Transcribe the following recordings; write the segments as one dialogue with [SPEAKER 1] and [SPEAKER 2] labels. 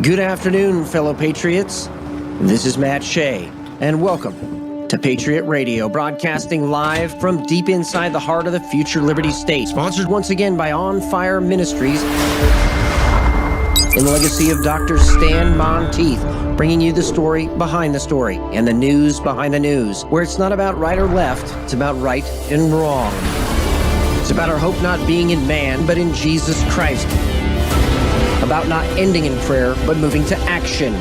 [SPEAKER 1] Good afternoon, fellow patriots. This is Matt Shea, and welcome to Patriot Radio, broadcasting live from deep inside the heart of the future Liberty State. Sponsored once again by On Fire Ministries, in the legacy of Dr. Stan Monteith, bringing you the story behind the story and the news behind the news, where it's not about right or left, it's about right and wrong. It's about our hope not being in man, but in Jesus Christ. About not ending in prayer, but moving to action.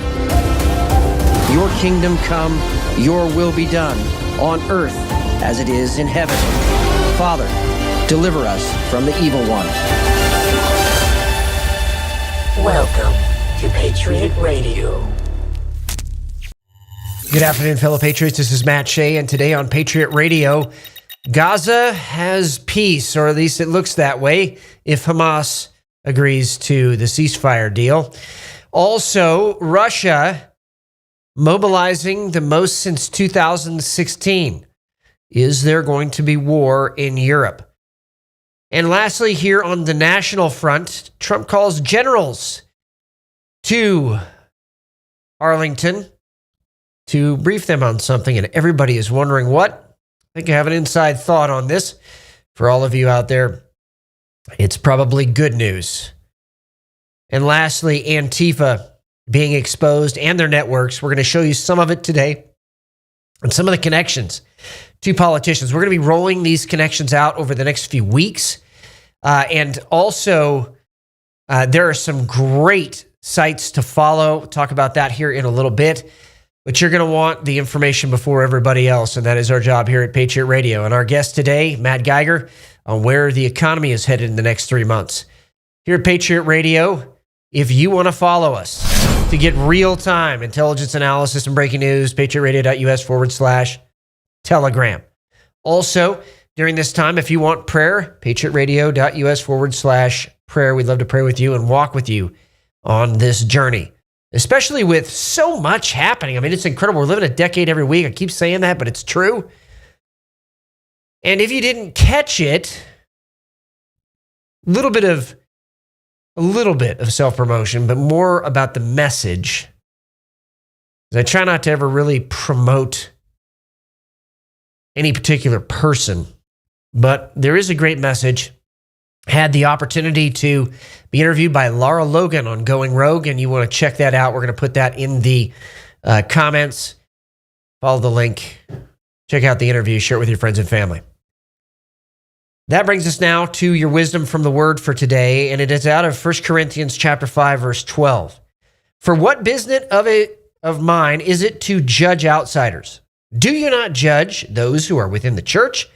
[SPEAKER 1] Your kingdom come, your will be done, on earth as it is in heaven. Father, deliver us from the evil one.
[SPEAKER 2] Welcome to Patriot Radio.
[SPEAKER 3] Good afternoon, fellow patriots. This is Matt Shea, and today on Patriot Radio, Gaza has peace, or at least it looks that way, if Hamas agrees to the ceasefire deal. Also, Russia mobilizing the most since 2016. Is there going to be war in Europe? And lastly, here on the national front, Trump calls generals to Arlington to brief them on something, and everybody is wondering what. I think I have an inside thought on this for all of you out there. It's probably good news. And lastly, Antifa being exposed and their networks. We're going to show you some of it today and some of the connections to politicians. We're going to be rolling these connections out over the next few weeks. And also, there are some great sites to follow. We'll talk about that here in a little bit. But you're going to want the information before everybody else, and that is our job here at Patriot Radio. And our guest today, Matt Geiger, on where the economy is headed in the next 3 months. Here at Patriot Radio, if you want to follow us to get real-time intelligence analysis and breaking news, patriotradio.us/Telegram. Also, during this time, if you want prayer, patriotradio.us/prayer. We'd love to pray with you and walk with you on this journey, especially with so much happening. I mean, it's incredible. We're living a decade every week. I keep saying that, but it's true. And if you didn't catch it, a little bit of self-promotion, but more about the message. I try not to ever really promote any particular person, but there is a great message. Had the opportunity to be interviewed by LARA Logan on Going Rogue, and you want to check that out. We're going to put that in the comments. Follow the link. Check out the interview. Share it with your friends and family. That brings us now to your wisdom from the word for today, and it is out of 1 Corinthians chapter 5, verse 12. For what business of mine is it to judge outsiders? Do you not judge those who are within the church?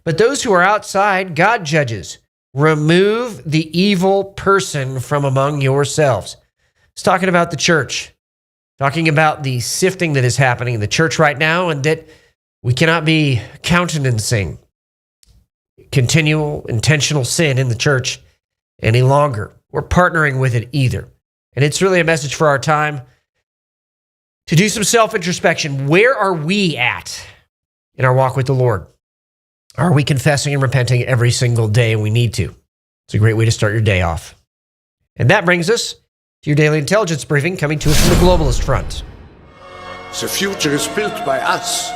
[SPEAKER 3] But those who are outside, God judges. Remove the evil person from among yourselves. It's talking about the church, talking about the sifting that is happening in the church right now, and that we cannot be countenancing continual, intentional sin in the church any longer. We're partnering with it either. And it's really a message for our time to do some self-introspection. Where are we at in our walk with the Lord? Are we confessing and repenting every single day? We need to. It's a great way to start your day off. And that brings us to your daily intelligence briefing, coming to us from the globalist front.
[SPEAKER 4] The future is built by us.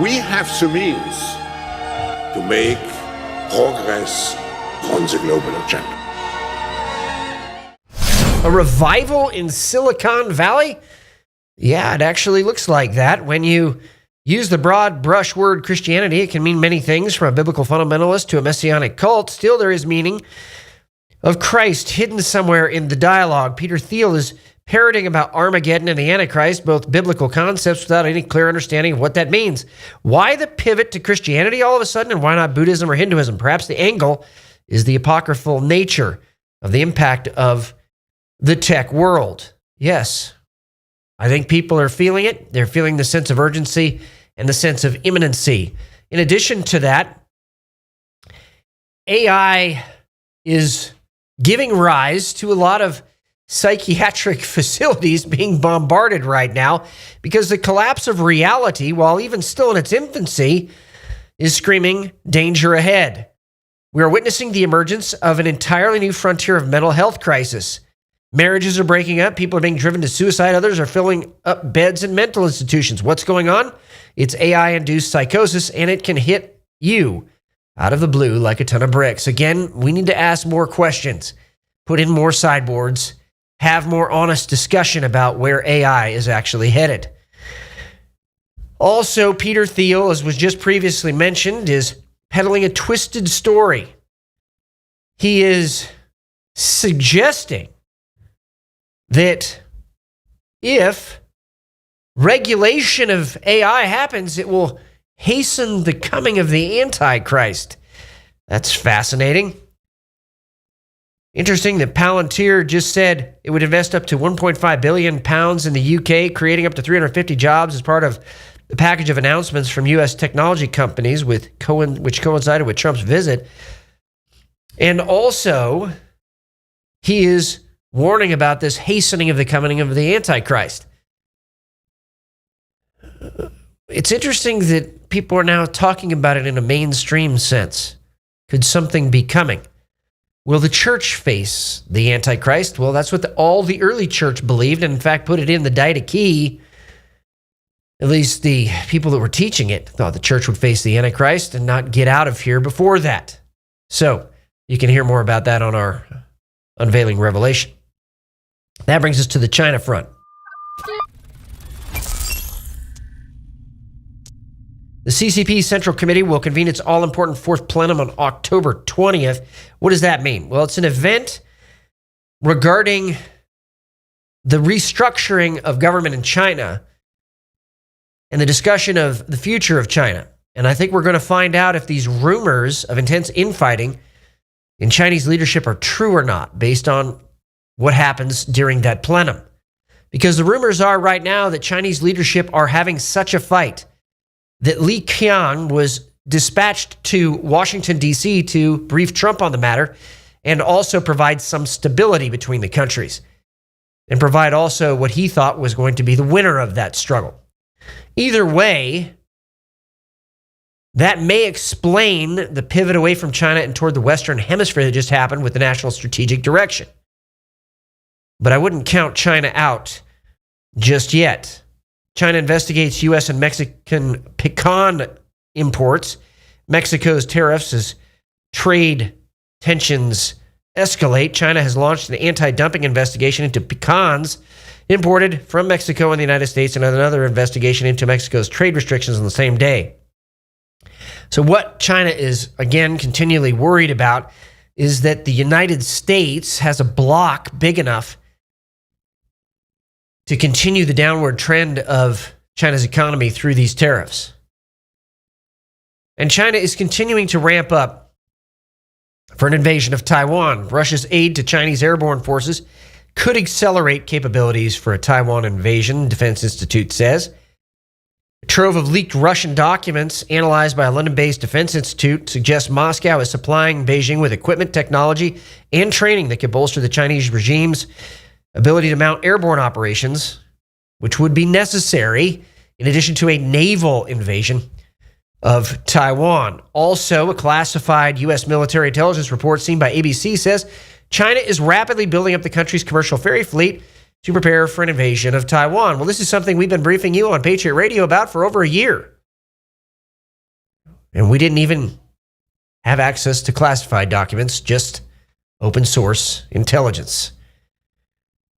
[SPEAKER 4] We have the means to make progress on the global agenda.
[SPEAKER 3] A revival in Silicon Valley? Yeah, it actually looks like that. When you use the broad brush word Christianity, it can mean many things, from a biblical fundamentalist to a messianic cult. Still, there is meaning of Christ hidden somewhere in the dialogue. Peter Thiel is parroting about Armageddon and the Antichrist, both biblical concepts without any clear understanding of what that means. Why the pivot to Christianity all of a sudden, and why not Buddhism or Hinduism? Perhaps the angle is the apocryphal nature of the impact of the tech world. Yes, I think people are feeling it. They're feeling the sense of urgency and the sense of imminency. In addition to that, AI is giving rise to a lot of psychiatric facilities being bombarded right now because the collapse of reality, while even still in its infancy, is screaming danger ahead. We are witnessing the emergence of an entirely new frontier of mental health crisis. Marriages are breaking up. People are being driven to suicide. Others are filling up beds in mental institutions. What's going on? It's AI-induced psychosis, and it can hit you out of the blue like a ton of bricks. Again, we need to ask more questions, put in more sideboards, have more honest discussion about where AI is actually headed. Also, Peter Thiel, as was just previously mentioned, is peddling a twisted story. He is suggesting that if regulation of AI happens, it will hasten the coming of the Antichrist. That's fascinating. Interesting that Palantir just said it would invest up to £1.5 billion in the UK, creating up to 350 jobs as part of the package of announcements from U.S. technology companies, which coincided with Trump's visit. And also, he is warning about this hastening of the coming of the Antichrist. It's interesting that people are now talking about it in a mainstream sense. Could something be coming? Will the church face the Antichrist? Well, that's what all the early church believed, and in fact put it in the Didache. At least the people that were teaching it thought the church would face the Antichrist and not get out of here before that. So you can hear more about that on our Unveiling Revelation. That brings us to the China front. The CCP Central Committee will convene its all-important fourth plenum on October 20th. What does that mean? Well, it's an event regarding the restructuring of government in China and the discussion of the future of China. And I think we're going to find out if these rumors of intense infighting in Chinese leadership are true or not, based on what happens during that plenum. Because the rumors are right now that Chinese leadership are having such a fight that Li Qiang was dispatched to Washington, D.C. to brief Trump on the matter and also provide some stability between the countries and provide also what he thought was going to be the winner of that struggle. Either way, that may explain the pivot away from China and toward the Western Hemisphere that just happened with the National Strategic Direction. But I wouldn't count China out just yet. China investigates U.S. and Mexican pecan imports. Mexico's tariffs as trade tensions escalate. China has launched an anti-dumping investigation into pecans imported from Mexico and the United States, and another investigation into Mexico's trade restrictions on the same day. So what China is, again, continually worried about is that the United States has a block big enough to continue the downward trend of China's economy through these tariffs. And China is continuing to ramp up for an invasion of Taiwan. Russia's aid to Chinese airborne forces could accelerate capabilities for a Taiwan invasion, Defense Institute says. A trove of leaked Russian documents analyzed by a London-based Defense Institute suggests Moscow is supplying Beijing with equipment, technology, and training that could bolster the Chinese regime's ability to mount airborne operations, which would be necessary in addition to a naval invasion of Taiwan. Also, a classified U.S. military intelligence report seen by ABC says China is rapidly building up the country's commercial ferry fleet to prepare for an invasion of Taiwan. Well, this is something we've been briefing you on Patriot Radio about for over a year. And we didn't even have access to classified documents, just open source intelligence.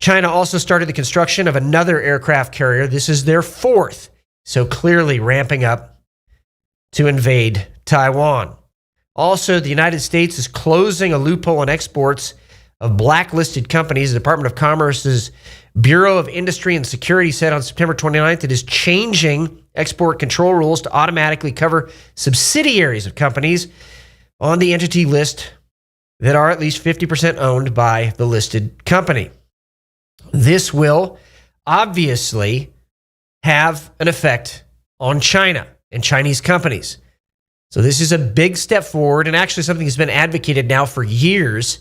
[SPEAKER 3] China also started the construction of another aircraft carrier. This is their fourth, so clearly ramping up to invade Taiwan. Also, the United States is closing a loophole in exports of blacklisted companies. The Department of Commerce's Bureau of Industry and Security said on September 29th it is changing export control rules to automatically cover subsidiaries of companies on the entity list that are at least 50% owned by the listed company. This will obviously have an effect on China and Chinese companies. So this is a big step forward, and actually something that's been advocated now for years,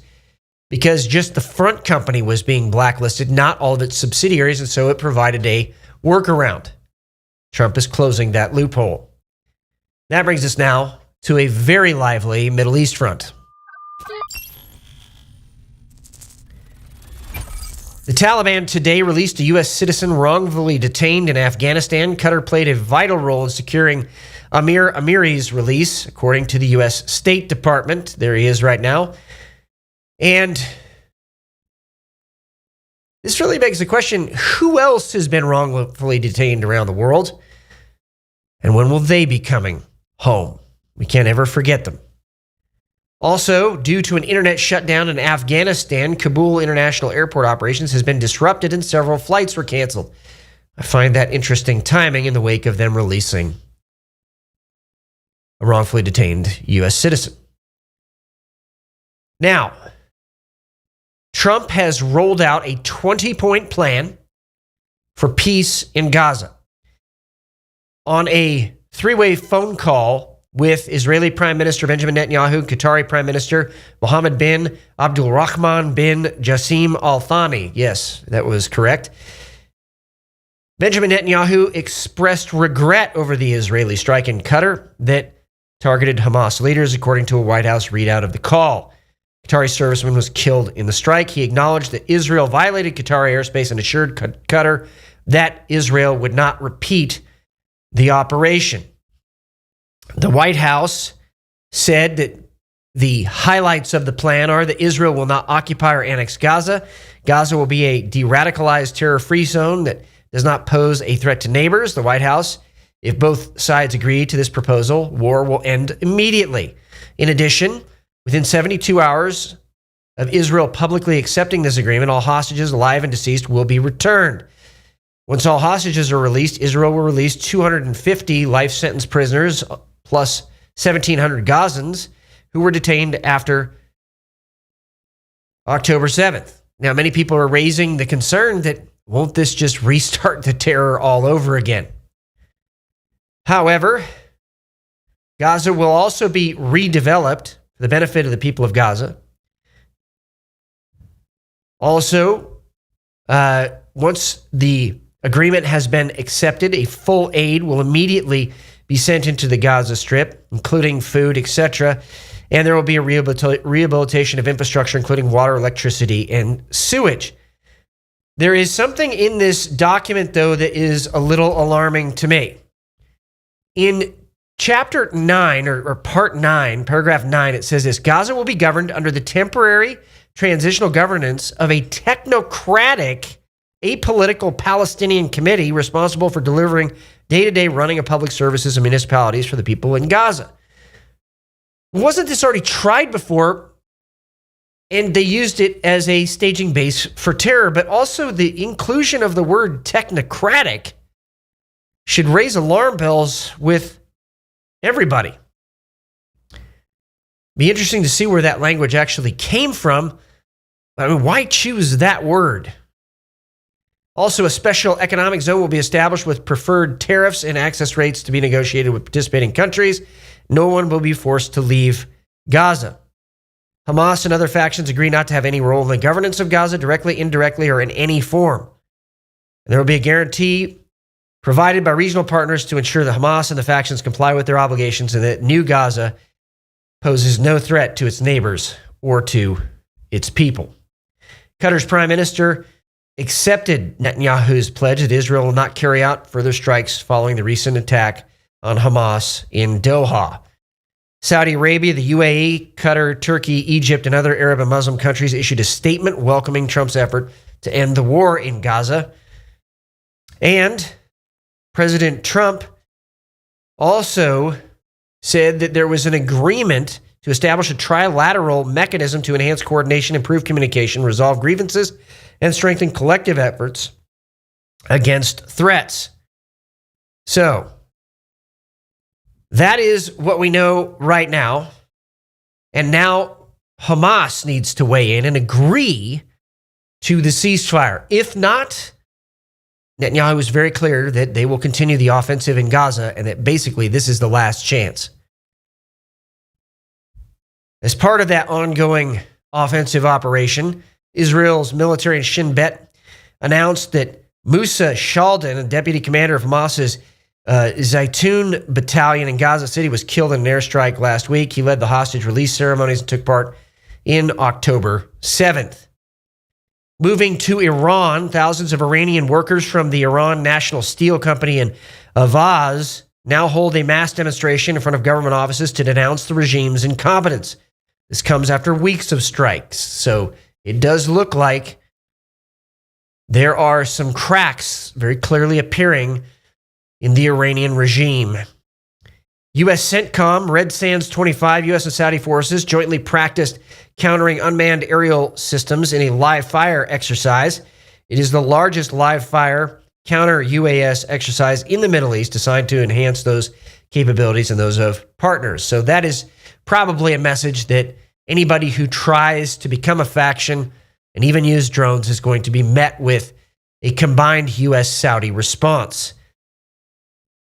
[SPEAKER 3] because just the front company was being blacklisted, not all of its subsidiaries, and so it provided a workaround. Trump is closing that loophole. That brings us now to a very lively Middle East front. The Taliban today released a U.S. citizen wrongfully detained in Afghanistan. Qatar played a vital role in securing Amir Amiri's release, according to the U.S. State Department. There he is right now. And this really begs the question, who else has been wrongfully detained around the world? And when will they be coming home? We can't ever forget them. Also, due to an internet shutdown in Afghanistan, Kabul International Airport operations has been disrupted and several flights were canceled. I find that interesting timing in the wake of them releasing a wrongfully detained U.S. citizen. Now, Trump has rolled out a 20-point plan for peace in Gaza. On a three-way phone call with Israeli Prime Minister Benjamin Netanyahu, Qatari Prime Minister Mohammed bin Abdulrahman bin Jassim Al Thani. Yes, that was correct. Benjamin Netanyahu expressed regret over the Israeli strike in Qatar that targeted Hamas leaders, according to a White House readout of the call. Qatari serviceman was killed in the strike. He acknowledged that Israel violated Qatari airspace and assured Qatar that Israel would not repeat the operation. The White House said that the highlights of the plan are that Israel will not occupy or annex Gaza. Gaza will be a de-radicalized terror-free zone that does not pose a threat to neighbors. The White House, if both sides agree to this proposal, war will end immediately. In addition, within 72 hours of Israel publicly accepting this agreement, all hostages, alive and deceased, will be returned. Once all hostages are released, Israel will release 250 life sentence prisoners plus 1,700 Gazans who were detained after October 7th. Now, many people are raising the concern that won't this just restart the terror all over again? However, Gaza will also be redeveloped for the benefit of the people of Gaza. Also, once the agreement has been accepted, a full aid will immediately be sent into the Gaza Strip, including food, etc. And there will be a rehabilitation of infrastructure, including water, electricity, and sewage. There is something in this document, though, that is a little alarming to me. In Chapter 9, or Part 9, Paragraph 9, it says this: Gaza will be governed under the temporary transitional governance of a technocratic, apolitical Palestinian committee responsible for delivering day-to-day running of public services and municipalities for the people in Gaza. Wasn't this already tried before? And they used it as a staging base for terror, but also the inclusion of the word technocratic should raise alarm bells with everybody. Be interesting to see where that language actually came from. I mean, why choose that word? Also, a special economic zone will be established with preferred tariffs and access rates to be negotiated with participating countries. No one will be forced to leave Gaza. Hamas and other factions agree not to have any role in the governance of Gaza, directly, indirectly, or in any form. And there will be a guarantee provided by regional partners to ensure that Hamas and the factions comply with their obligations and that New Gaza poses no threat to its neighbors or to its people. Qatar's prime minister accepted Netanyahu's pledge that Israel will not carry out further strikes following the recent attack on Hamas in Doha. Saudi Arabia, the UAE, Qatar, Turkey, Egypt, and other Arab and Muslim countries issued a statement welcoming Trump's effort to end the war in Gaza. And President Trump also said that there was an agreement to establish a trilateral mechanism to enhance coordination, improve communication, resolve grievances, and strengthen collective efforts against threats. So, that is what we know right now. And now Hamas needs to weigh in and agree to the ceasefire. If not, Netanyahu was very clear that they will continue the offensive in Gaza and that basically this is the last chance. As part of that ongoing offensive operation, Israel's military in Shin Bet announced that Musa Shaldan, a deputy commander of Hamas's Zaytun battalion in Gaza City, was killed in an airstrike last week. He led the hostage release ceremonies and took part in October 7th. Moving to Iran, thousands of Iranian workers from the Iran National Steel Company in Avaz now hold a mass demonstration in front of government offices to denounce the regime's incompetence. This comes after weeks of strikes, so it does look like there are some cracks very clearly appearing in the Iranian regime. U.S. CENTCOM, Red Sands 25 U.S. and Saudi forces jointly practiced countering unmanned aerial systems in a live fire exercise. It is the largest live fire counter UAS exercise in the Middle East, designed to enhance those capabilities and those of partners. So that is probably a message that anybody who tries to become a faction and even use drones is going to be met with a combined U.S.-Saudi response.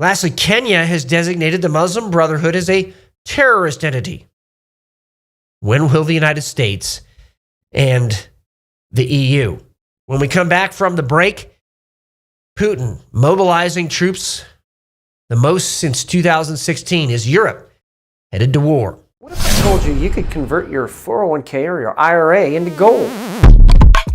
[SPEAKER 3] Lastly, Kenya has designated the Muslim Brotherhood as a terrorist entity. When will the United States and the EU? When we come back from the break, Putin mobilizing troops the most since 2016. Is Europe headed to war?
[SPEAKER 1] What if I told you you could convert your 401k or your IRA into gold?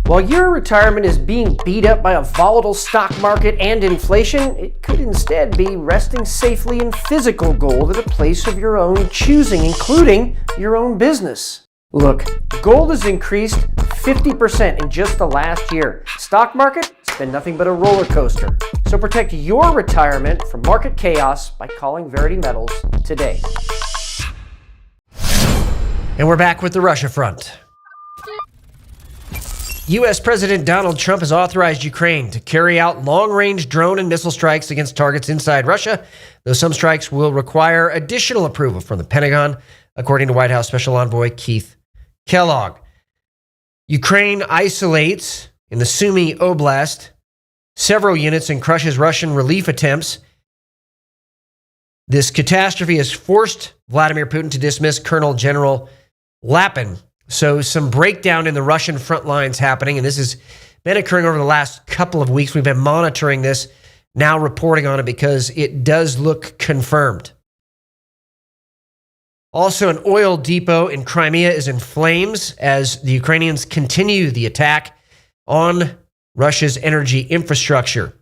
[SPEAKER 1] While your retirement is being beat up by a volatile stock market and inflation, it could instead be resting safely in physical gold at a place of your own choosing, including your own business. Look, gold has increased 50% in just the last year. Stock market, it's been nothing but a roller coaster. So protect your retirement from market chaos by calling Verity Metals today.
[SPEAKER 3] And we're back with the Russia front. U.S. President Donald Trump has authorized Ukraine to carry out long-range drone and missile strikes against targets inside Russia, though some strikes will require additional approval from the Pentagon, according to White House Special Envoy Keith Kellogg. Ukraine isolates in the Sumy Oblast several units and crushes Russian relief attempts. This catastrophe has forced Vladimir Putin to dismiss Colonel General Lapin. So some breakdown in the Russian front lines happening, and this has been occurring over the last couple of weeks. We've been monitoring this, now reporting on it because it does look confirmed. Also, an oil depot in Crimea is in flames as the Ukrainians continue the attack on Russia's energy infrastructure.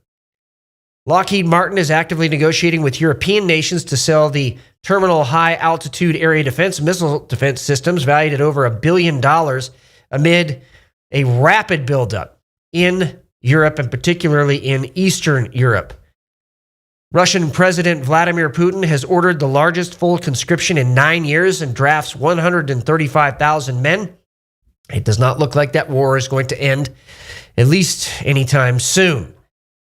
[SPEAKER 3] Lockheed Martin is actively negotiating with European nations to sell the Terminal High Altitude Area Defense missile defense systems valued at over $1 billion amid a rapid buildup in Europe and particularly in Eastern Europe. Russian President Vladimir Putin has ordered the largest full conscription in 9 years and drafts 135,000 men. It does not look like that war is going to end, at least anytime soon.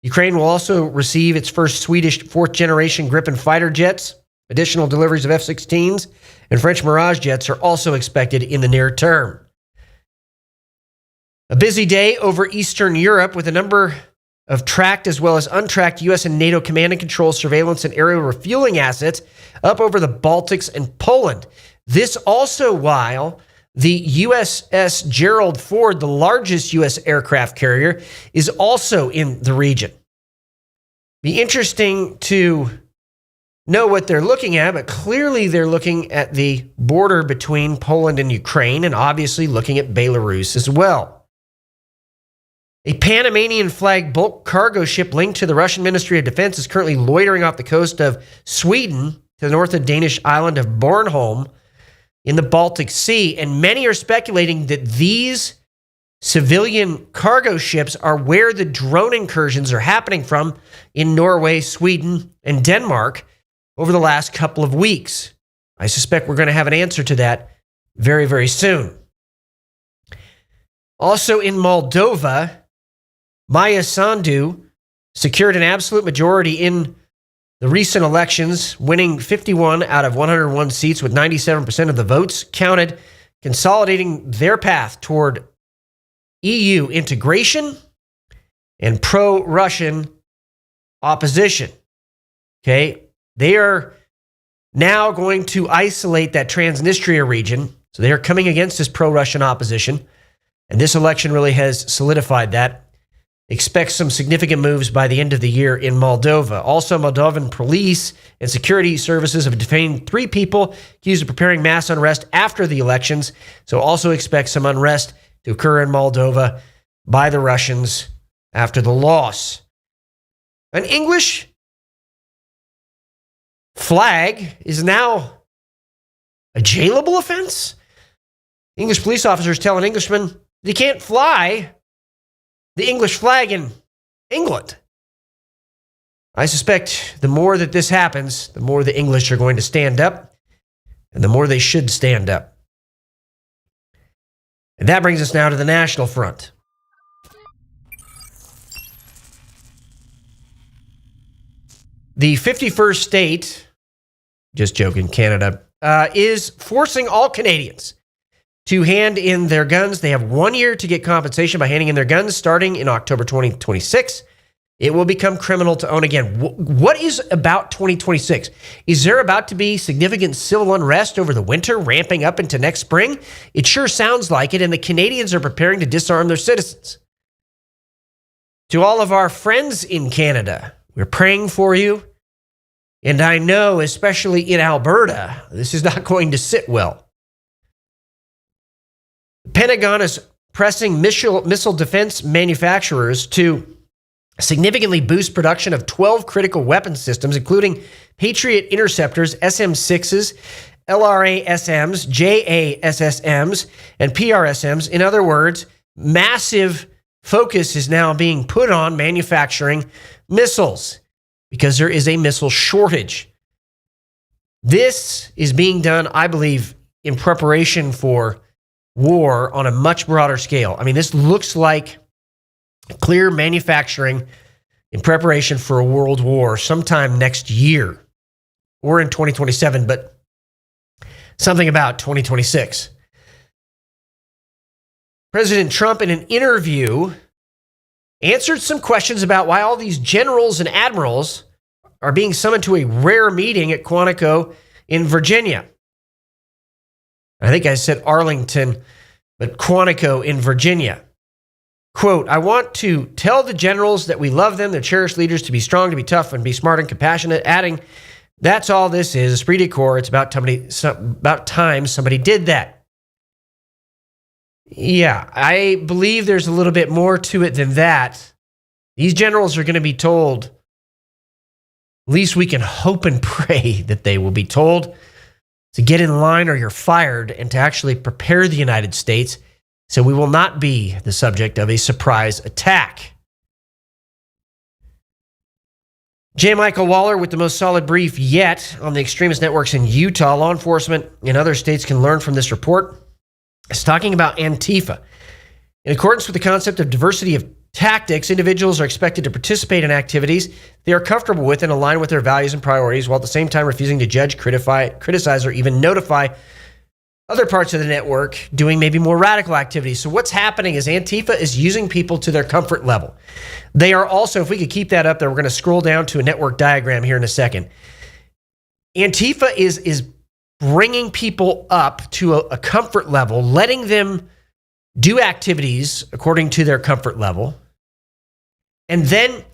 [SPEAKER 3] Ukraine will also receive its first Swedish fourth-generation Gripen fighter jets. Additional deliveries of F-16s and French Mirage jets are also expected in the near term. A busy day over Eastern Europe with a number of tracked as well as untracked U.S. and NATO command and control surveillance and aerial refueling assets up over the Baltics and Poland. This also while the USS Gerald Ford, the largest U.S. aircraft carrier, is also in the region. Be interesting to know what they're looking at, but clearly they're looking at the border between Poland and Ukraine and obviously looking at Belarus as well. A Panamanian-flagged bulk cargo ship linked to the Russian Ministry of Defense is currently loitering off the coast of Sweden to the north of Danish island of Bornholm in the Baltic Sea, and many are speculating that these civilian cargo ships are where the drone incursions are happening from in Norway, Sweden, and Denmark over the last couple of weeks. I suspect we're going to have an answer to that very, very soon. Also in Moldova, Maya Sandu secured an absolute majority in the recent elections, winning 51 out of 101 seats with 97% of the votes counted, consolidating their path toward EU integration and pro-Russian opposition. Okay, they are now going to isolate that Transnistria region. So they are coming against this pro-Russian opposition. And this election really has solidified that. Expect some significant moves by the end of the year in Moldova. Also, Moldovan police and security services have detained 3 people accused of preparing mass unrest after the elections. So also expect some unrest to occur in Moldova by the Russians after the loss. An English flag is now a jailable offense? English police officers tell an Englishman that he can't fly the English flag in England. I suspect the more that this happens, the more the English are going to stand up, and the more they should stand up. And that brings us now to the national front. The 51st state, just joking, Canada, is forcing all Canadians to hand in their guns. They have 1 year to get compensation by handing in their guns starting in October 2026. It will become criminal to own again. What is about 2026? Is there about to be significant civil unrest over the winter, ramping up into next spring? It sure sounds like it, and the Canadians are preparing to disarm their citizens. To all of our friends in Canada, we're praying for you. And I know, especially in Alberta, this is not going to sit well. The Pentagon is pressing missile defense manufacturers to significantly boost production of 12 critical weapon systems, including Patriot interceptors, SM-6s, LRA-SMs, JASSMs, and PRSMs. In other words, massive focus is now being put on manufacturing missiles because there is a missile shortage. This is being done, I believe, in preparation for war on a much broader scale. I mean, this looks like clear manufacturing in preparation for a world war sometime next year or in 2027, but something about 2026. President Trump, in an interview, answered some questions about why all these generals and admirals are being summoned to a rare meeting at Quantico in Virginia. I think I said Arlington, but Quantico in Virginia. Quote, I want to tell the generals that we love them, they're cherished leaders, to be strong, to be tough, and be smart and compassionate, adding, that's all this is, esprit de corps. It's about time somebody did that. Yeah, I believe there's a little bit more to it than that. These generals are going to be told, at least we can hope and pray that they will be told to get in line or you're fired, and to actually prepare the United States so we will not be the subject of a surprise attack. J. Michael Waller with the most solid brief yet on the extremist networks in Utah. Law enforcement in other states can learn from this report. It's talking about Antifa. In accordance with the concept of diversity of tactics, individuals are expected to participate in activities they are comfortable with and align with their values and priorities, while at the same time refusing to judge, criticize, or even notify other parts of the network doing maybe more radical activities. So what's happening is Antifa is using people to their comfort level. They are also, if we could keep that up there, we're going to scroll down to a network diagram here in a second. Antifa is bringing people up to a comfort level, letting them do activities according to their comfort level. And then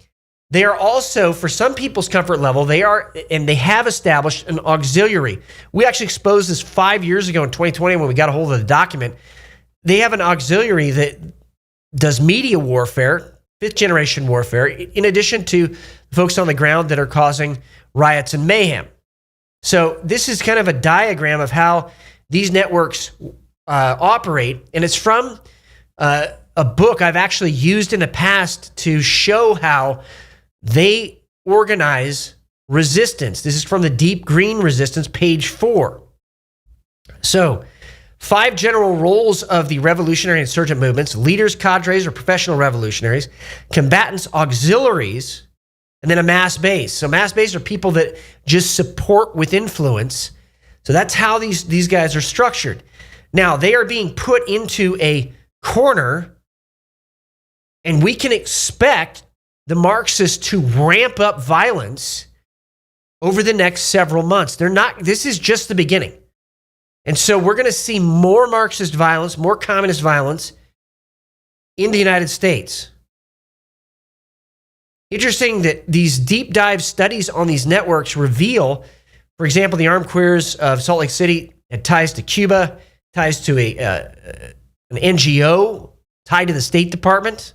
[SPEAKER 3] they are also, for some people's comfort level, they have established an auxiliary. We actually exposed this 5 years ago in 2020 when we got a hold of the document. They have an auxiliary that does media warfare, fifth generation warfare, in addition to folks on the ground that are causing riots and mayhem. So this is kind of a diagram of how these networks operate, and it's from a book I've actually used in the past to show how they organize resistance. This is from the Deep Green Resistance, page 4. So, 5 general roles of the revolutionary insurgent movements: leaders, cadres, or professional revolutionaries, combatants, auxiliaries, and then a mass base. So mass base are people that just support with influence. So that's how these guys are structured. Now, they are being put into a corner, and we can expect the Marxists to ramp up violence over the next several months. This is just the beginning. And so we're going to see more Marxist violence, more communist violence in the United States. Interesting that these deep dive studies on these networks reveal, for example, the Armed Queers of Salt Lake City had ties to Cuba, ties to an NGO tied to the State Department.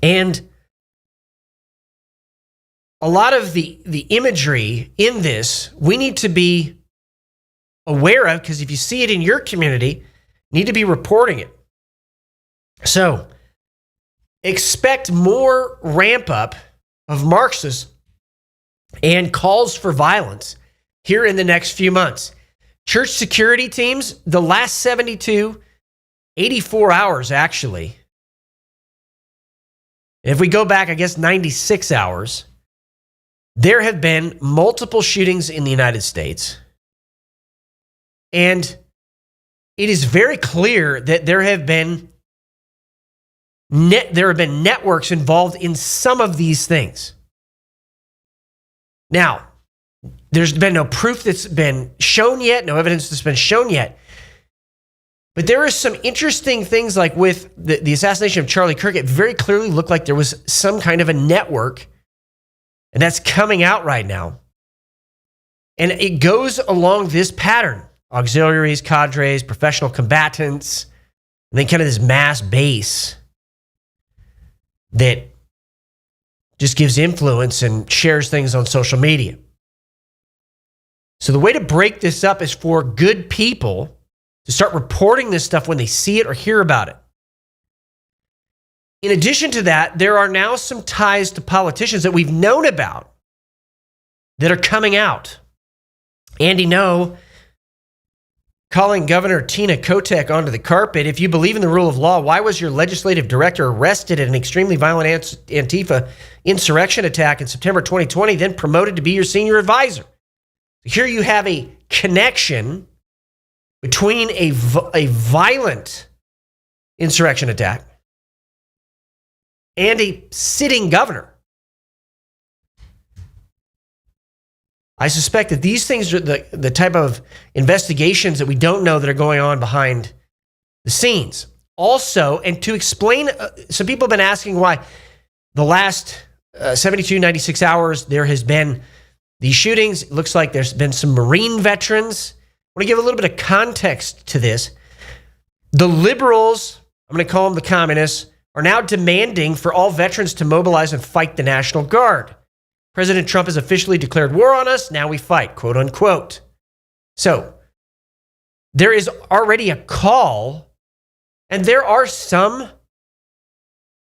[SPEAKER 3] And a lot of the imagery in this, we need to be aware of, because if you see it in your community, you need to be reporting it. So expect more ramp up of Marxists and calls for violence here in the next few months. Church security teams, the last 84 hours actually. If we go back, I guess 96 hours, there have been multiple shootings in the United States. And it is very clear that there have been networks involved in some of these things. Now, there's been no proof that's been shown yet, no evidence that's been shown yet. But there are some interesting things, like with the assassination of Charlie Kirk. It very clearly looked like there was some kind of a network, and that's coming out right now. And it goes along this pattern: auxiliaries, cadres, professional combatants, and then kind of this mass base that just gives influence and shares things on social media. So the way to break this up is for good people to start reporting this stuff when they see it or hear about it. In addition to that, there are now some ties to politicians that we've known about that are coming out. Andy Ngo calling Governor Tina Kotek onto the carpet. If you believe in the rule of law, why was your legislative director arrested at an extremely violent Antifa insurrection attack in September 2020, then promoted to be your senior advisor? Here you have a connection between a violent insurrection attack and a sitting governor. I suspect that these things are the type of investigations that we don't know that are going on behind the scenes. Also, and to explain, some people have been asking why the last 96 hours there has been these shootings. It looks like there's been some Marine veterans. I want to give a little bit of context to this. The liberals, I'm going to call them the communists, are now demanding for all veterans to mobilize and fight the National Guard. President Trump has officially declared war on us. Now we fight, quote unquote. So there is already a call, and there are some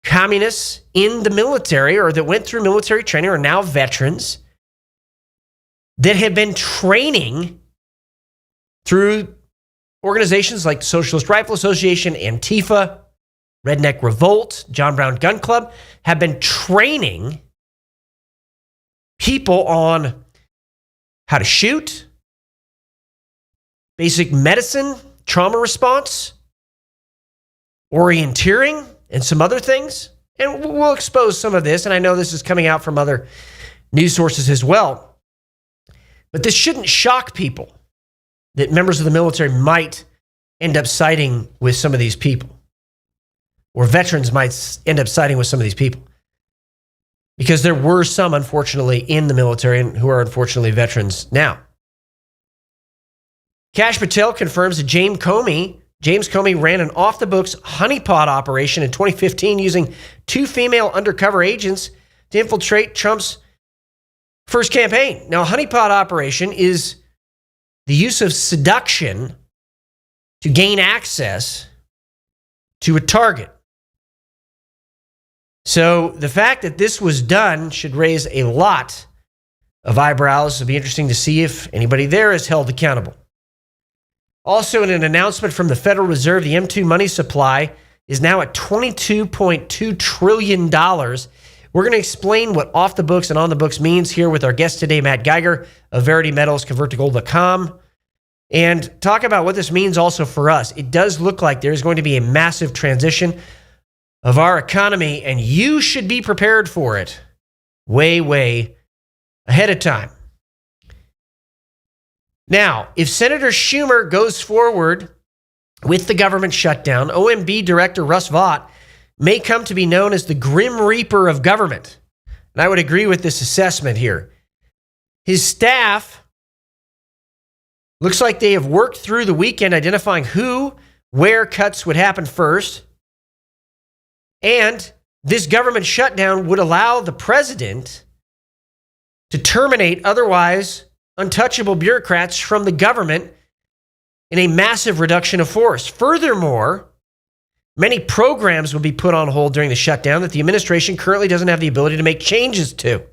[SPEAKER 3] communists in the military or that went through military training are now veterans that have been training through organizations like Socialist Rifle Association, Antifa, Redneck Revolt, John Brown Gun Club, have been training people on how to shoot, basic medicine, trauma response, orienteering, and some other things. And we'll expose some of this, and I know this is coming out from other news sources as well. But this shouldn't shock people that members of the military might end up siding with some of these people, or veterans might end up siding with some of these people. Because there were some, unfortunately, in the military and who are unfortunately veterans now. Kash Patel confirms that James Comey ran an off-the-books honeypot operation in 2015 using 2 female undercover agents to infiltrate Trump's first campaign. Now, a honeypot operation is the use of seduction to gain access to a target. So the fact that this was done should raise a lot of eyebrows. It'll be interesting to see if anybody there is held accountable. Also, in an announcement from the Federal Reserve, the M2 money supply is now at $22.2 trillion. We're going to explain what off the books and on the books means here with our guest today, Matt Geiger of VERITY Metals, converttogold.com, and talk about what this means also for us. It does look like there's going to be a massive transition of our economy, and you should be prepared for it way, way ahead of time. Now, if Senator Schumer goes forward with the government shutdown, OMB Director Russ Vought may come to be known as the Grim Reaper of government. And I would agree with this assessment here. His staff looks like they have worked through the weekend identifying who, where cuts would happen first. And this government shutdown would allow the president to terminate otherwise untouchable bureaucrats from the government in a massive reduction of force. Furthermore, many programs will be put on hold during the shutdown that the administration currently doesn't have the ability to make changes to.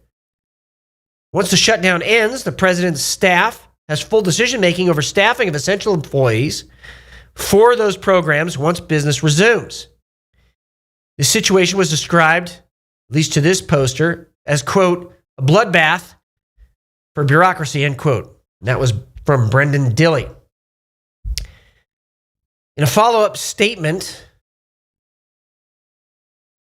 [SPEAKER 3] Once the shutdown ends, the president's staff has full decision-making over staffing of essential employees for those programs once business resumes. This situation was described, at least to this poster, as, quote, a bloodbath for bureaucracy, end quote. And that was from Brendan Dilley. In a follow-up statement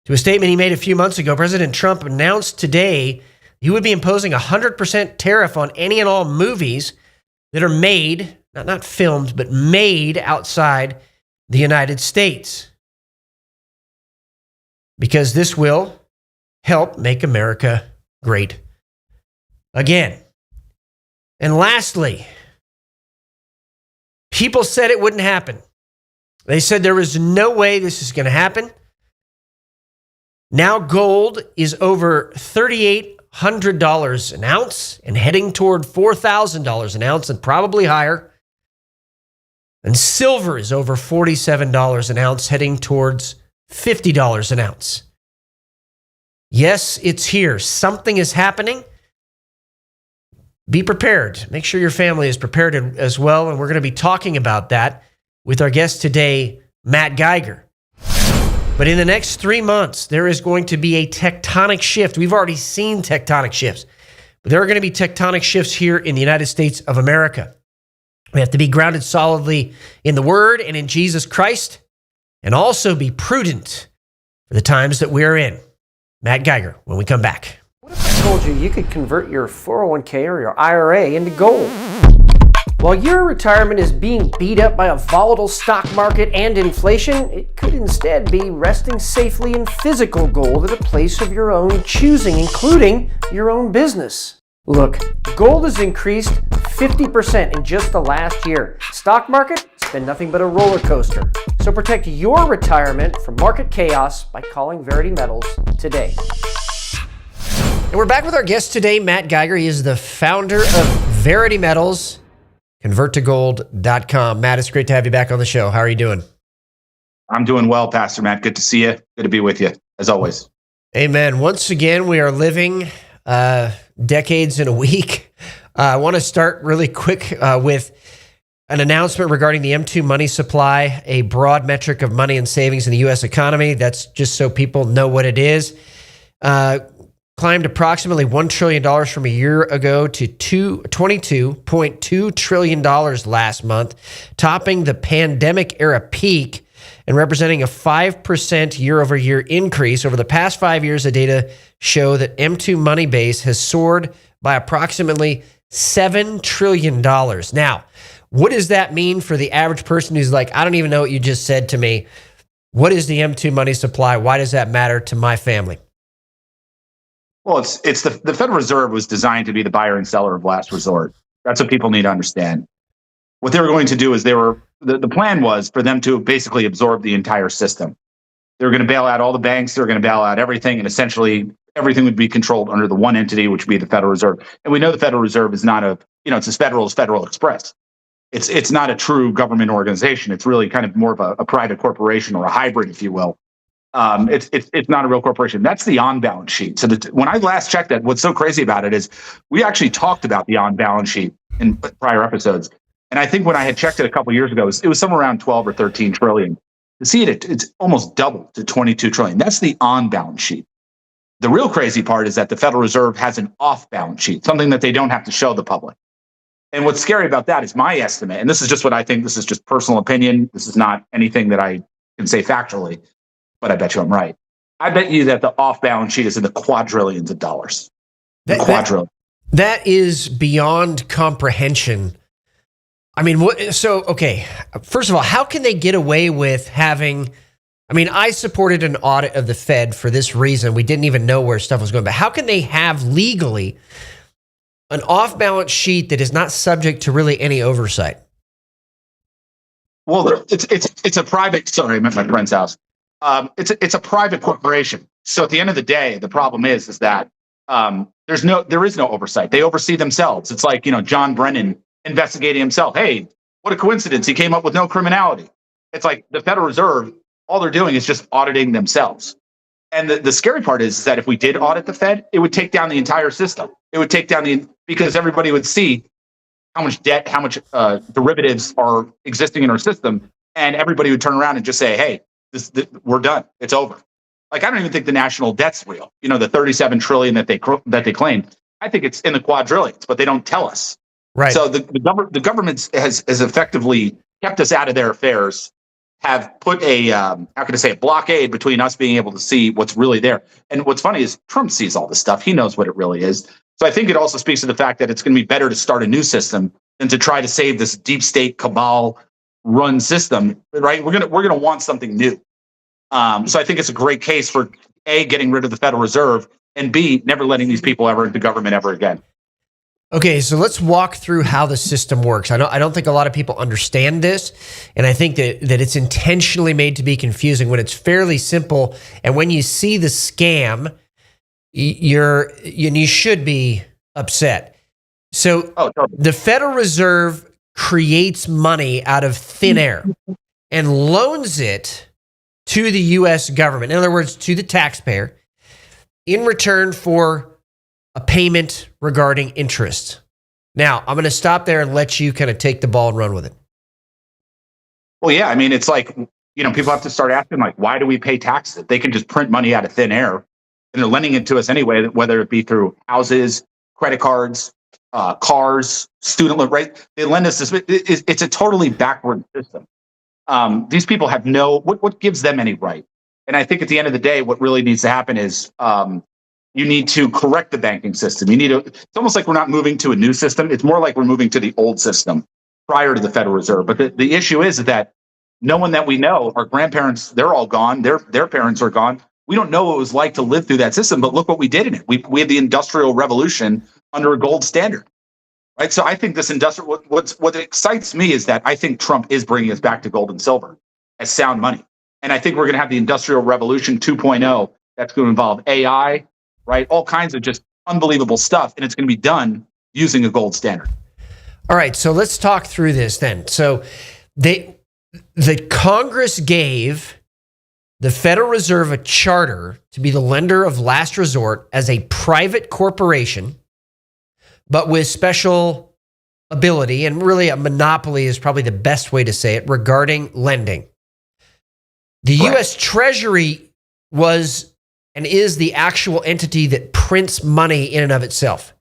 [SPEAKER 3] to a statement he made a few months ago, President Trump announced today he would be imposing a 100% tariff on any and all movies that are made, not filmed, but made outside the United States. Because this will help make America great again. And lastly, people said it wouldn't happen. They said there was no way this is going to happen. Now gold is over $3,800 an ounce and heading toward $4,000 an ounce and probably higher. And silver is over $47 an ounce, heading towards $50 an ounce. Yes, it's here. Something is happening. Be prepared. Make sure your family is prepared as well. And we're going to be talking about that with our guest today, Matt Geiger. But in the next 3 months, there is going to be a tectonic shift. We've already seen tectonic shifts, but there are going to be tectonic shifts here in the United States of America. We have to be grounded solidly in the Word and in Jesus Christ, and also be prudent for the times that we're in. Matt Geiger, when we come back.
[SPEAKER 1] What if I told you could convert your 401k or your IRA into gold? While your retirement is being beat up by a volatile stock market and inflation, it could instead be resting safely in physical gold at a place of your own choosing, including your own business. Look, gold has increased 50% in just the last year. Stock market, it's been nothing but a roller coaster. So protect your retirement from market chaos by calling Verity Metals today.
[SPEAKER 3] And we're back with our guest today, Matt Geiger. He is the founder of Verity Metals, converttogold.com. Matt, it's great to have you back on the show. How are you doing?
[SPEAKER 5] I'm doing well, Pastor Matt. Good to see you. Good to be with you, as always.
[SPEAKER 3] Amen. Once again, we are living decades in a week. I want to start really quick with an announcement regarding the M2 money supply, a broad metric of money and savings in the U.S. economy. That's just so people know what it is. Climbed approximately $1 trillion from a year ago to $22.2 trillion last month, topping the pandemic-era peak and representing a 5% year-over-year increase. Over the past 5 years, the data show that M2 money base has soared by approximately $7 trillion. Now, what does that mean for the average person who's like, I don't even know what you just said to me? What is the M2 money supply? Why does that matter to my family?
[SPEAKER 5] Well, it's the Federal Reserve was designed to be the buyer and seller of last resort. That's what people need to understand. What they were going to do is the plan was for them to basically absorb the entire system. They were going to bail out all the banks. They were going to bail out everything, and essentially everything would be controlled under the one entity, which would be the Federal Reserve. And we know the Federal Reserve is not it's as federal as Federal Express. It's not a true government organization. It's really kind of more of a private corporation or a hybrid, if you will. It's not a real corporation. That's the on-balance sheet. So when I last checked that, what's so crazy about it is we actually talked about the on-balance sheet in prior episodes. And I think when I had checked it a couple of years ago, it was somewhere around 12 or 13 trillion. To see it, it's almost doubled to 22 trillion. That's the on-balance sheet. The real crazy part is that the Federal Reserve has an off-balance sheet, something that they don't have to show the public. And what's scary about that is my estimate, and this is just what I think, this is just personal opinion. This is not anything that I can say factually, but I bet you I'm right. I bet you that the off-balance sheet is in the quadrillions of dollars.
[SPEAKER 3] That is beyond comprehension. I mean, okay, first of all, how can they get away with having, I supported an audit of the Fed for this reason. We didn't even know where stuff was going, but how can they have legally an off-balance sheet that is not subject to really any oversight?
[SPEAKER 5] Well, it's a private, sorry, I'm at my friend's house. it's a private corporation. So at the end of the day, the problem is that there is no oversight. They oversee themselves. It's like, John Brennan investigating himself. Hey, what a coincidence. He came up with no criminality. It's like the Federal Reserve, all they're doing is just auditing themselves. And the scary part is that if we did audit the Fed, it would take down the entire system. It would take down because everybody would see how much debt, how much derivatives are existing in our system. And everybody would turn around and just say, hey, we're done. It's over. Like, I don't even think the national debt's real. The 37 trillion that they claim. I think it's in the quadrillions, but they don't tell us.
[SPEAKER 3] Right.
[SPEAKER 5] So the government has effectively kept us out of their affairs, have put a blockade between us being able to see what's really there. And what's funny is Trump sees all this stuff. He knows what it really is. So I think it also speaks to the fact that it's going to be better to start a new system than to try to save this deep state cabal run system. Right? We're gonna want something new. So I think it's a great case for A, getting rid of the Federal Reserve, and B, never letting these people ever into government ever again.
[SPEAKER 3] Okay, so let's walk through how the system works. I don't think a lot of people understand this, and I think that it's intentionally made to be confusing when it's fairly simple. And when you see the scam, you should be upset. So the Federal Reserve creates money out of thin air and loans it to the U.S. government. In other words, to the taxpayer, in return for a payment regarding interest. Now, I'm going to stop there and let you kind of take the ball and run with it.
[SPEAKER 5] Well, yeah, I mean, it's like, people have to start asking, like, why do we pay taxes? They can just print money out of thin air, and they're lending it to us anyway, whether it be through houses, credit cards, cars, student loan, right? They lend us this. It's a totally backward system. These people have what gives them any right? And I think at the end of the day, what really needs to happen is you need to correct the banking system. It's almost like we're not moving to a new system. It's more like we're moving to the old system prior to the Federal Reserve. But the issue is that no one that we know, our grandparents, they're all gone. Their parents are gone. We don't know what it was like to live through that system, but look what we did in it. We had the Industrial Revolution under a gold standard, right? So I think this what excites me is that I think Trump is bringing us back to gold and silver as sound money. And I think we're going to have the Industrial Revolution 2.0 that's going to involve AI, right? All kinds of just unbelievable stuff. And it's going to be done using a gold standard.
[SPEAKER 3] All right. So let's talk through this then. So the Congress gave the Federal Reserve a charter to be the lender of last resort as a private corporation, but with special ability, and really a monopoly is probably the best way to say it, regarding lending. The U.S. Treasury was and is the actual entity that prints money in and of itself.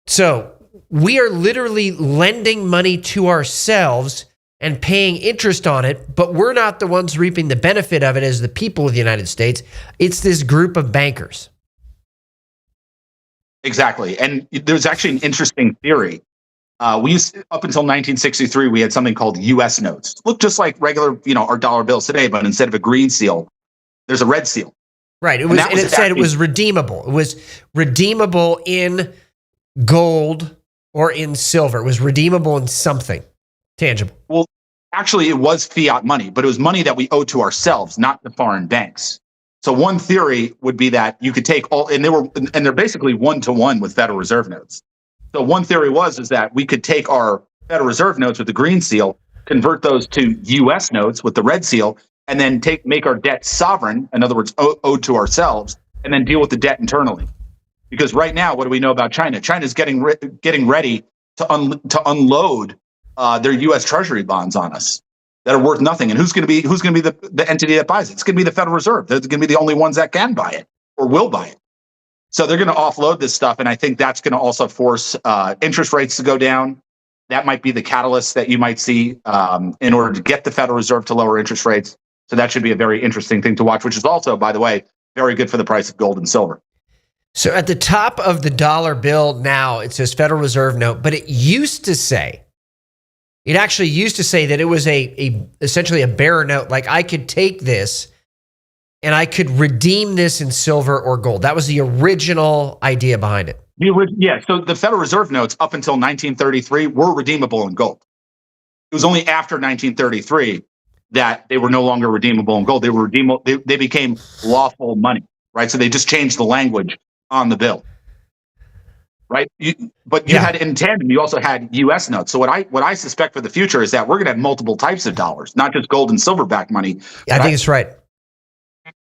[SPEAKER 3] So we are literally lending money to ourselves and paying interest on it, but we're not the ones reaping the benefit of it as the people of the United States. It's this group of bankers.
[SPEAKER 5] Exactly. And there's actually an interesting theory. Up until 1963, we had something called U.S. notes. Look just like regular, our dollar bills today, but instead of a green seal, there's a red seal.
[SPEAKER 3] Right. It said it was redeemable. It was redeemable in gold or in silver. It was redeemable in something tangible.
[SPEAKER 5] Well, actually, it was fiat money, but it was money that we owe to ourselves, not the foreign banks. So one theory would be that you could take they're basically 1-to-1 with Federal Reserve notes. So one theory is that we could take our Federal Reserve notes with the green seal, convert those to U.S. notes with the red seal, and then make our debt sovereign, in other words, owed to ourselves, and then deal with the debt internally. Because right now, what do we know about China? China's getting ready to unload their U.S. Treasury bonds on us that are worth nothing. And who's going to be the entity that buys it? It's going to be the Federal Reserve. They're going to be the only ones that can buy it or will buy it. So they're going to offload this stuff, and I think that's going to also force interest rates to go down. That might be the catalyst that you might see in order to get the Federal Reserve to lower interest rates. So that should be a very interesting thing to watch, which is also, by the way, very good for the price of gold and silver.
[SPEAKER 3] So at the top of the dollar bill now, it says Federal Reserve note, but it actually used to say that it was essentially a bearer note. Like I could take this and I could redeem this in silver or gold. That was the original idea behind it.
[SPEAKER 5] So the Federal Reserve notes up until 1933 were redeemable in gold. It was only after 1933 that they were no longer redeemable in gold. They were redeemable. They became lawful money, right? So they just changed the language on the bill, right? But you had in tandem, you also had U.S. notes. So what I suspect for the future is that we're going to have multiple types of dollars, not just gold and silver backed money.
[SPEAKER 3] I think it's right.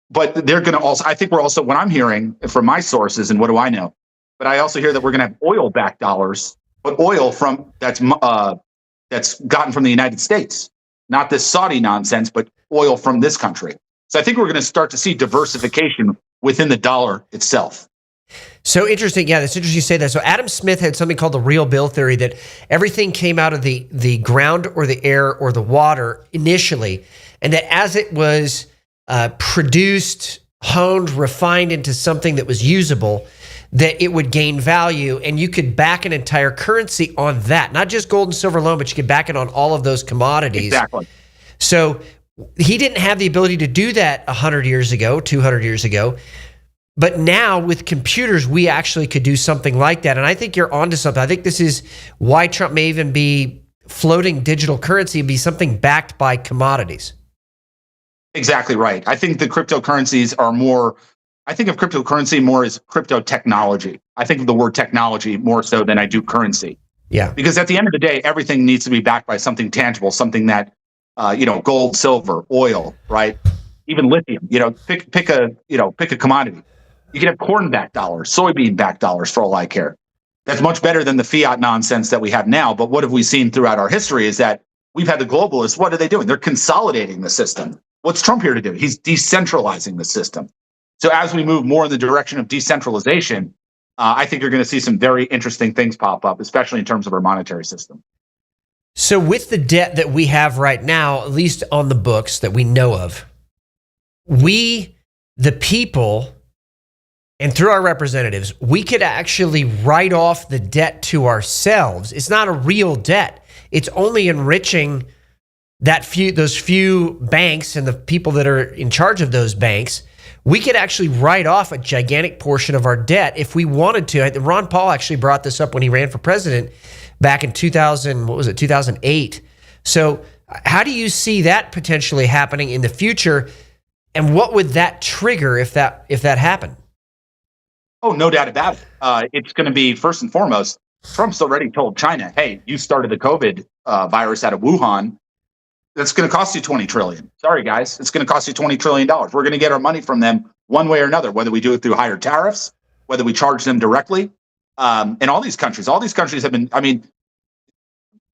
[SPEAKER 5] But they're going to also, I think we're also, what I'm hearing from my sources, and what do I know? But I also hear that we're going to have oil backed dollars, but oil from that's gotten from the United States, not this Saudi nonsense, but oil from this country. So I think we're going to start to see diversification within the dollar itself.
[SPEAKER 3] So interesting. Yeah, that's interesting you say that. So Adam Smith had something called the real bill theory, that everything came out of the ground or the air or the water initially, and that as it was produced, honed, refined into something that was usable, that it would gain value, and you could back an entire currency on that, not just gold and silver alone, but you could back it on all of those commodities.
[SPEAKER 5] Exactly.
[SPEAKER 3] So he didn't have the ability to do that 100 years ago, 200 years ago. But now with computers, we actually could do something like that. And I think you're onto something. I think this is why Trump may even be floating digital currency, be something backed by commodities.
[SPEAKER 5] Exactly right. I think the cryptocurrencies are more, I think of cryptocurrency more as crypto technology. I think of the word technology more so than I do currency.
[SPEAKER 3] Yeah.
[SPEAKER 5] Because at the end of the day, everything needs to be backed by something tangible, something that, gold, silver, oil, right? Even lithium, pick a commodity. You can have corn-backed dollars, soybean-backed dollars for all I care. That's much better than the fiat nonsense that we have now. But what have we seen throughout our history is that we've had the globalists. What are they doing? They're consolidating the system. What's Trump here to do? He's decentralizing the system. So as we move more in the direction of decentralization, I think you're going to see some very interesting things pop up, especially in terms of our monetary system.
[SPEAKER 3] So with the debt that we have right now, at least on the books that we know of, we, the people, and through our representatives, we could actually write off the debt to ourselves. It's not a real debt. It's only enriching those few banks and the people that are in charge of those banks. We could actually write off a gigantic portion of our debt if we wanted to. Ron Paul actually brought this up when he ran for president back in 2008. So how do you see that potentially happening in the future? And what would that trigger if that happened?
[SPEAKER 5] Oh, no doubt about it. It's going to be, first and foremost, Trump's already told China, hey, you started the COVID virus out of Wuhan. That's going to cost you $20 trillion. Sorry, guys. It's going to cost you $20 trillion. We're going to get our money from them one way or another, whether we do it through higher tariffs, whether we charge them directly. And all these countries have been,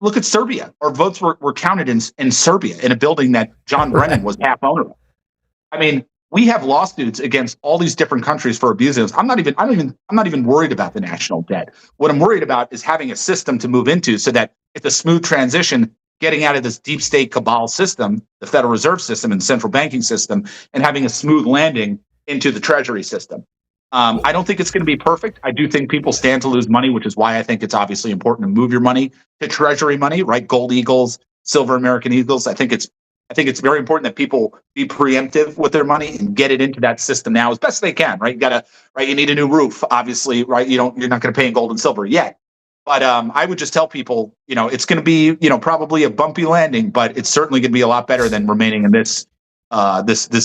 [SPEAKER 5] look at Serbia. Our votes were counted in Serbia in a building that John Brennan was half owner of. We have lawsuits against all these different countries for abusing us. I'm not even worried about the national debt. What I'm worried about is having a system to move into so that it's a smooth transition, getting out of this deep state cabal system, the Federal Reserve System and central banking system, and having a smooth landing into the Treasury system. I don't think it's going to be perfect. I do think people stand to lose money, which is why I think it's obviously important to move your money to Treasury money, right? Gold Eagles, silver American Eagles. I think it's very important that people be preemptive with their money and get it into that system now as best they can, right? You need a new roof, obviously, right? You're not going to pay in gold and silver yet. But I would just tell people, it's going to be, probably a bumpy landing, but it's certainly going to be a lot better than remaining in this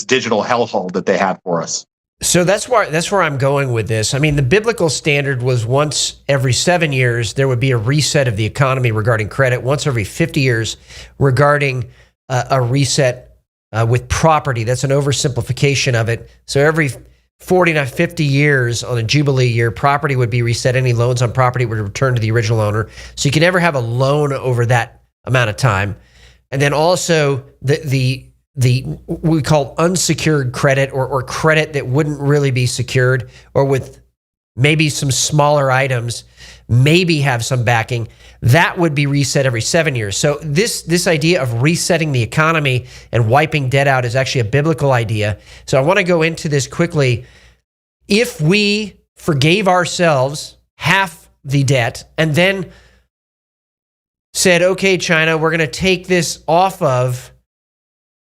[SPEAKER 5] digital hellhole that they have for us.
[SPEAKER 3] So that's where I'm going with this. The biblical standard was once every 7 years, there would be a reset of the economy regarding credit, once every 50 years regarding a reset with property. That's an oversimplification of it. So every 40 to 50 years on a Jubilee year, property would be reset. Any loans on property would return to the original owner. So you can never have a loan over that amount of time. And then also the we call unsecured credit or credit that wouldn't really be secured, or with maybe some smaller items, maybe have some backing, that would be reset every 7 years. So this idea of resetting the economy and wiping debt out is actually a biblical idea. So I want to go into this quickly. If we forgave ourselves half the debt and then said, okay, China, we're going to take this off of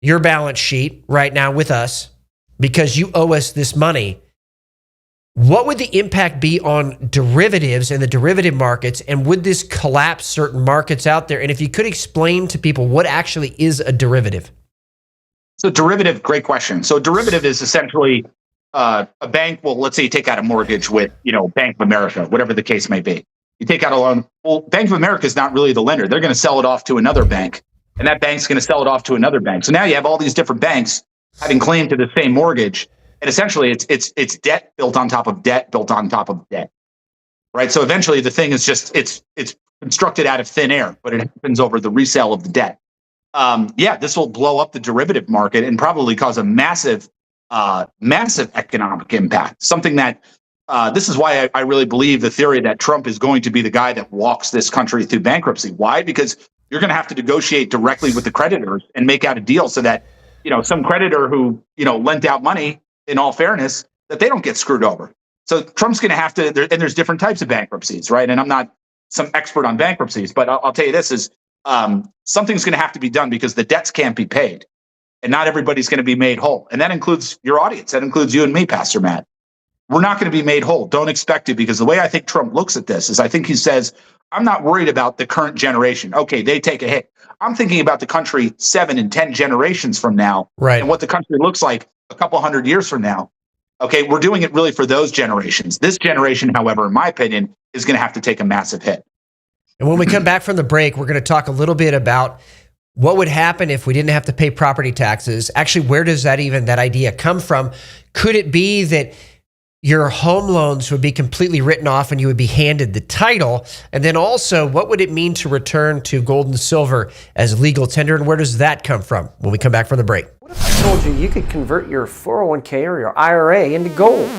[SPEAKER 3] your balance sheet right now with us because you owe us this money, what would the impact be on derivatives and the derivative markets? And would this collapse certain markets out there? And if you could explain to people what actually is a derivative.
[SPEAKER 5] So derivative, great question. So derivative is essentially a bank. Well, let's say you take out a mortgage with, Bank of America, whatever the case may be. You take out a loan. Well, Bank of America is not really the lender. They're going to sell it off to another bank, and that bank's going to sell it off to another bank. So now you have all these different banks having claim to the same mortgage, and essentially it's debt built on top of debt built on top of debt, right? So eventually the thing is just it's constructed out of thin air, but it happens over the resale of the debt. This will blow up the derivative market and probably cause a massive economic impact. Something that this is why I really believe the theory that Trump is going to be the guy that walks this country through bankruptcy. Why? Because you're going to have to negotiate directly with the creditors and make out a deal so that, some creditor who, lent out money, in all fairness, that they don't get screwed over. So Trump's going to have to, and there's different types of bankruptcies, right? And I'm not some expert on bankruptcies, but I'll tell you this is something's going to have to be done because the debts can't be paid. And not everybody's going to be made whole. And that includes your audience. That includes you and me, Pastor Matt. We're not going to be made whole. Don't expect it, because the way I think Trump looks at this is I think he says, I'm not worried about the current generation. Okay, they take a hit. I'm thinking about the country 7 and 10 generations from now,
[SPEAKER 3] right,
[SPEAKER 5] and what the country looks like a couple hundred years from now. Okay, we're doing it really for those generations. This generation, however, in my opinion, is going to have to take a massive hit.
[SPEAKER 3] And when we come back from the break, we're going to talk a little bit about what would happen if we didn't have to pay property taxes. Actually, where does that idea come from? Could it be that your home loans would be completely written off and you would be handed the title? And then also, what would it mean to return to gold and silver as legal tender? And where does that come from when we come back from the break?
[SPEAKER 1] What if I told you could convert your 401k or your IRA into gold?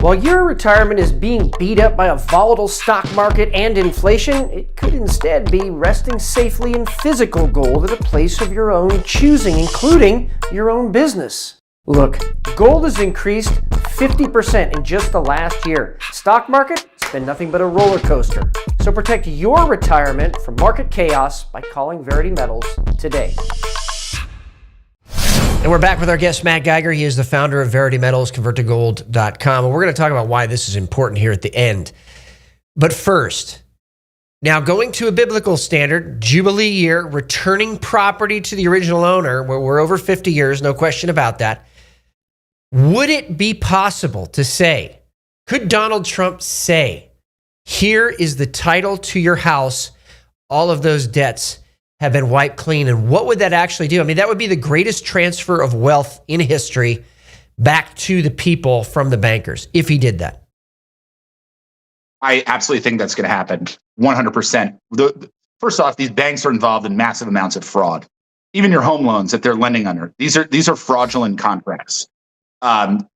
[SPEAKER 1] While your retirement is being beat up by a volatile stock market and inflation, it could instead be resting safely in physical gold at a place of your own choosing, including your own business. Look, gold has increased 50% in just the last year. Stock market, it's been nothing but a roller coaster. So protect your retirement from market chaos by calling Verity Metals today.
[SPEAKER 3] And we're back with our guest, Matt Geiger. He is the founder of Verity Metals, converttogold.com. And we're going to talk about why this is important here at the end. But first, now going to a biblical standard, Jubilee year, returning property to the original owner, where we're over 50 years, no question about that. Would it be possible to say, could Donald Trump say, here is the title to your house, all of those debts have been wiped clean? And what would that actually do? I mean, that would be the greatest transfer of wealth in history back to the people from the bankers, if he did that.
[SPEAKER 5] I absolutely think that's going to happen, 100%. First off, these banks are involved in massive amounts of fraud. Even your home loans that they're lending under, these are fraudulent contracts. Fraud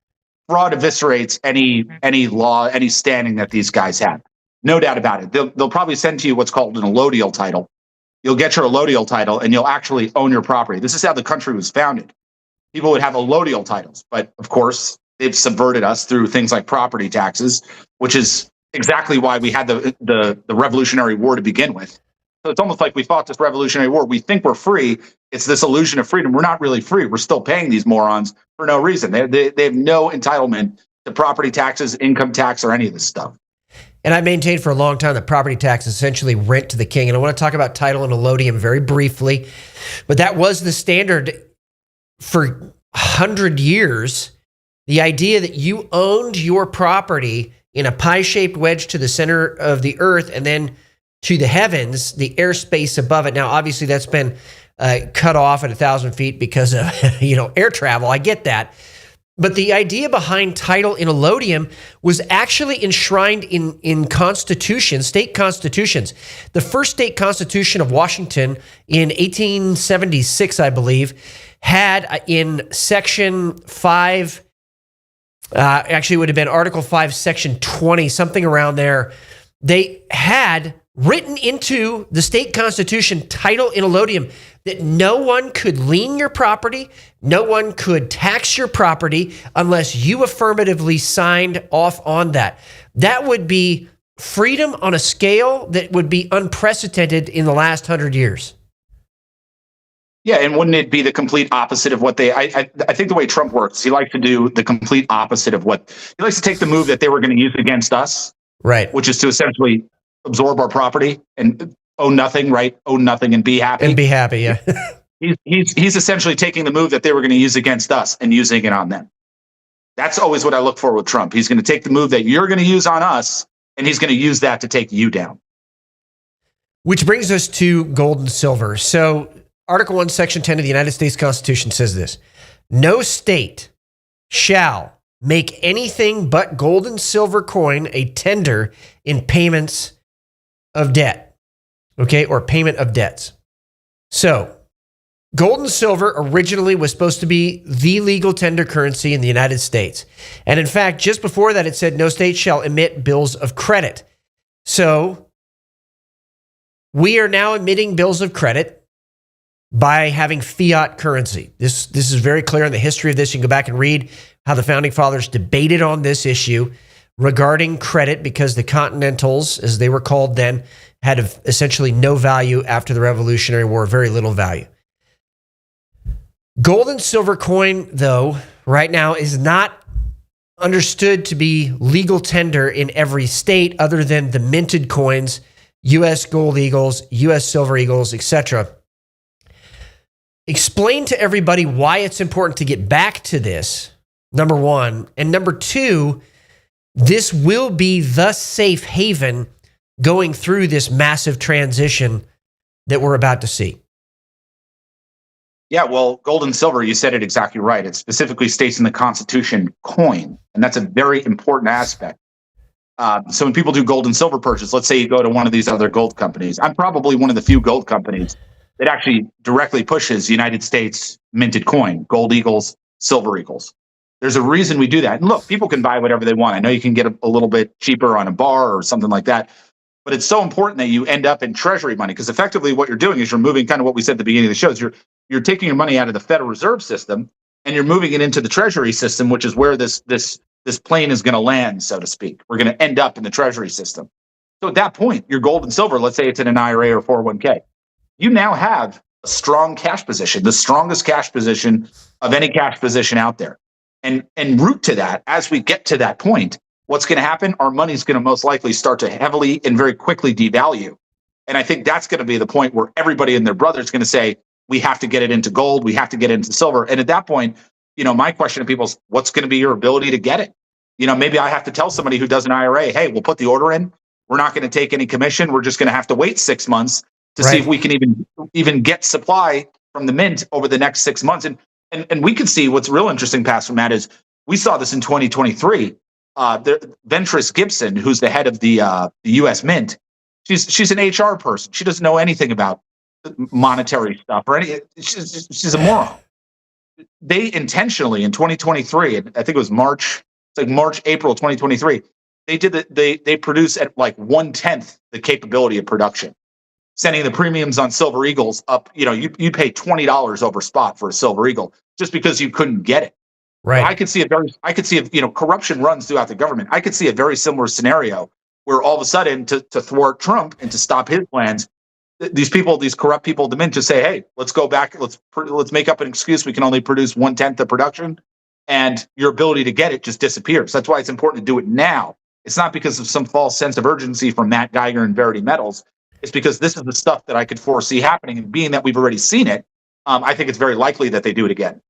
[SPEAKER 5] eviscerates any law, any standing that these guys have. No doubt about it. They'll probably send to you what's called an allodial title. You'll get your allodial title and you'll actually own your property. This is how the country was founded. People would have allodial titles, but of course, they've subverted us through things like property taxes, which is exactly why we had the Revolutionary War to begin with. So it's almost like we fought this Revolutionary War. We think we're free. It's this illusion of freedom. We're not really free. We're still paying these morons for no reason. They have no entitlement to property taxes, income tax, or any of this stuff.
[SPEAKER 3] And I maintained for a long time that property tax is essentially rent to the king. And I want to talk about title and allodium very briefly. But that was the standard for 100 years. The idea that you owned your property in a pie-shaped wedge to the center of the earth and then to the heavens, the airspace above it. Now, obviously, that's been cut off at 1,000 feet because of air travel. I get that. But the idea behind title in allodium was actually enshrined in constitutions, state constitutions. The first state constitution of Washington in 1876, I believe, had in section 5, actually it would have been Article 5, section 20, something around there. They had written into the state constitution title in allodium that no one could lien your property, no one could tax your property unless you affirmatively signed off on that. That would be freedom on a scale that would be unprecedented in the last 100 years.
[SPEAKER 5] Yeah, and wouldn't it be the complete opposite of what they... I think the way Trump works, he likes to do the complete opposite of what... He likes to take the move that they were going to use against us,
[SPEAKER 3] right?
[SPEAKER 5] Which is to essentially absorb our property and own nothing, right? Own nothing and be happy.
[SPEAKER 3] And be happy, yeah.
[SPEAKER 5] He's essentially taking the move that they were going to use against us and using it on them. That's always what I look for with Trump. He's going to take the move that you're going to use on us, and he's going to use that to take you down.
[SPEAKER 3] Which brings us to gold and silver. So Article 1, Section 10 of the United States Constitution says this: no state shall make anything but gold and silver coin a tender in payments of debt, okay, or payment of debts. So gold and silver originally was supposed to be the legal tender currency in the United States. And in fact, just before that, it said no state shall emit bills of credit. So we are now emitting bills of credit by having fiat currency. This is very clear in the history of this. You can go back and read how the Founding Fathers debated on this issue regarding credit, because the Continentals, as they were called then, had essentially no value after the Revolutionary War, very little value. Gold and silver coin, though, right now is not understood to be legal tender in every state other than the minted coins, U.S. gold eagles, U.S. silver eagles, etc. Explain to everybody why it's important to get back to this, number one. And number two, this will be the safe haven going through this massive transition that we're about to see.
[SPEAKER 5] Yeah, well, gold and silver, you said it exactly right. It specifically states in the Constitution coin, and that's a very important aspect. So when people do gold and silver purchase, let's say you go to one of these other gold companies. I'm probably one of the few gold companies that actually directly pushes United States minted coin, gold eagles, silver eagles. There's a reason we do that. And look, people can buy whatever they want. I know you can get a little bit cheaper on a bar or something like that, but it's so important that you end up in treasury money, because effectively what you're doing is you're moving kind of what we said at the beginning of the show is you're taking your money out of the Federal Reserve System and you're moving it into the Treasury system, which is where this plane is going to land, so to speak. We're going to end up in the Treasury system. So at that point, your gold and silver, let's say it's in an IRA or 401k, you now have a strong cash position, the strongest cash position of any cash position out there. And root to that, as we get to that point, what's going to happen? Our money's going to most likely start to heavily and very quickly devalue. And I think that's going to be the point where everybody and their brother is going to say, we have to get it into gold, we have to get it into silver. And at that point, my question to people is, what's going to be your ability to get it? Maybe I have to tell somebody who does an IRA, hey, we'll put the order in. We're not going to take any commission. We're just going to have to wait 6 months to see if we can even get supply from the mint over the next 6 months. And we can see what's real interesting, Pastor Matt, is we saw this in 2023. Ventris Gibson, who's the head of the U.S. Mint, she's an HR person. She doesn't know anything about monetary stuff or any. She's a moron. They intentionally in 2023, and I think it was March, April 2023, they produce at like 1/10 the capability of production, sending the premiums on Silver Eagles up. You pay $20 over spot for a Silver Eagle just because you couldn't get it.
[SPEAKER 3] Right.
[SPEAKER 5] I could see corruption runs throughout the government. I could see a very similar scenario where all of a sudden to thwart Trump and to stop his plans, these corrupt people at the mint just say, hey, let's go back. Let's make up an excuse. We can only produce 1/10 the production, and your ability to get it just disappears. That's why it's important to do it now. It's not because of some false sense of urgency from Matt Geiger and Verity Metals. It's because this is the stuff that I could foresee happening. And being that we've already seen it, I think it's very likely that they do it again.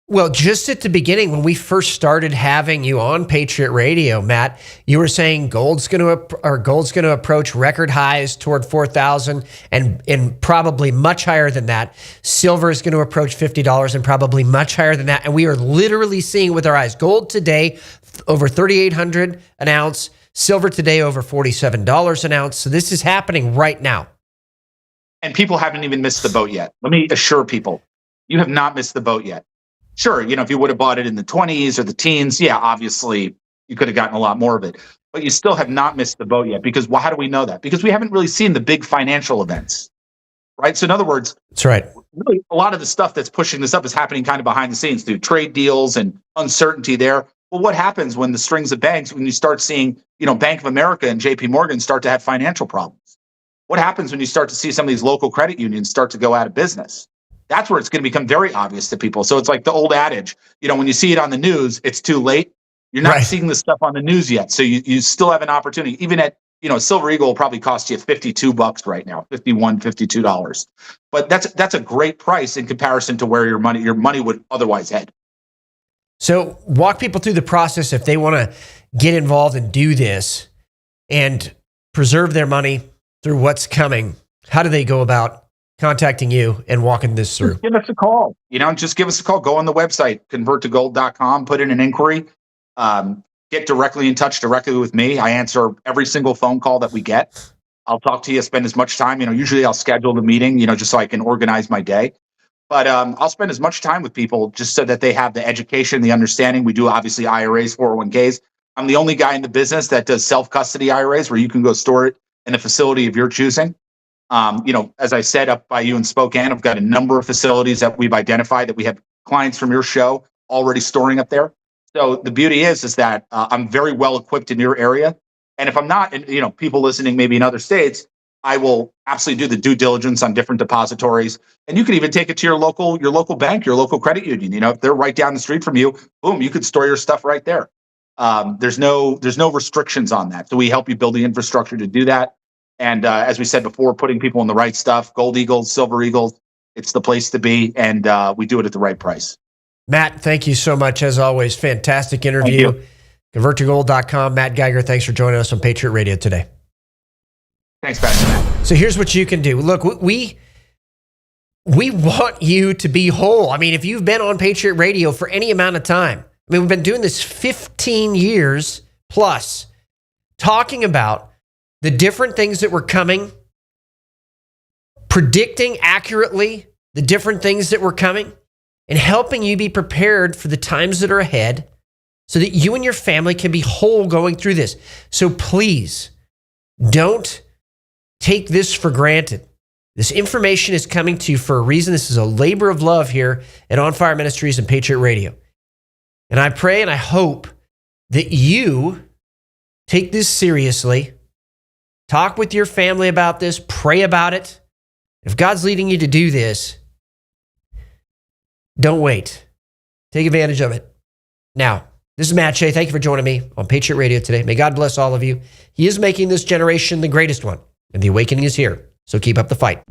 [SPEAKER 3] Well, just at the beginning, when we first started having you on Patriot Radio, Matt, you were saying gold's going to approach record highs toward 4,000 and probably much higher than that. Silver is going to approach $50 and probably much higher than that. And we are literally seeing with our eyes. Gold today over $3,800 an ounce. Silver today over $47 an ounce. So this is happening right now.
[SPEAKER 5] And people haven't even missed the boat yet. Let me assure people, you have not missed the boat yet. Sure, if you would have bought it in the 20s or the teens, yeah, obviously you could have gotten a lot more of it. But you still have not missed the boat yet. Because how do we know that? Because we haven't really seen the big financial events, right? So in other words,
[SPEAKER 3] that's right.
[SPEAKER 5] Really, a lot of the stuff that's pushing this up is happening kind of behind the scenes through trade deals and uncertainty there. Well, what happens when the strings of banks, when you start seeing, Bank of America and JP Morgan start to have financial problems? What happens when you start to see some of these local credit unions start to go out of business? That's where it's going to become very obvious to people. So it's like the old adage, when you see it on the news, it's too late. You're not seeing this stuff on the news yet. So you still have an opportunity, even at a Silver Eagle will probably cost you $52 right now, $51, $52. But that's a great price in comparison to where your money would otherwise head.
[SPEAKER 3] So walk people through the process if they want to get involved and do this and preserve their money through what's coming. How do they go about contacting you and walking this through?
[SPEAKER 5] Just give us a call. Just give us a call. Go on the website, converttogold.com, put in an inquiry, get directly in touch directly with me. I answer every single phone call that we get. I'll talk to you, spend as much time. Usually I'll schedule the meeting, just so I can organize my day. But I'll spend as much time with people just so that they have the education, the understanding. We do obviously IRAs, 401ks. I'm the only guy in the business that does self-custody IRAs where you can go store it in a facility of your choosing. As I said, up by you in Spokane, I've got a number of facilities that we've identified that we have clients from your show already storing up there. So the beauty is that I'm very well equipped in your area. And if I'm not, and people listening maybe in other states, I will absolutely do the due diligence on different depositories. And you can even take it to your local bank, your local credit union. If they're right down the street from you, boom, you could store your stuff right there. There's no restrictions on that. So we help you build the infrastructure to do that. And as we said before, putting people in the right stuff, Gold Eagles, Silver Eagles, it's the place to be. And we do it at the right price.
[SPEAKER 3] Matt, thank you so much. As always, fantastic interview. ConvertToGold.com. Matt Geiger, thanks for joining us on Patriot Radio today.
[SPEAKER 5] Thanks, Matt.
[SPEAKER 3] So here's what you can do. Look, we want you to be whole. I mean, if you've been on Patriot Radio for any amount of time, we've been doing this 15 years plus, talking about the different things that were coming, predicting accurately the different things that were coming, and helping you be prepared for the times that are ahead so that you and your family can be whole going through this. So please don't take this for granted. This information is coming to you for a reason. This is a labor of love here at On Fire Ministries and Patriot Radio. And I pray and I hope that you take this seriously. Talk with your family about this. Pray about it. If God's leading you to do this, don't wait. Take advantage of it. Now, this is Matt Shea. Thank you for joining me on Patriot Radio today. May God bless all of you. He is making this generation the greatest one, and the awakening is here. So keep up the fight.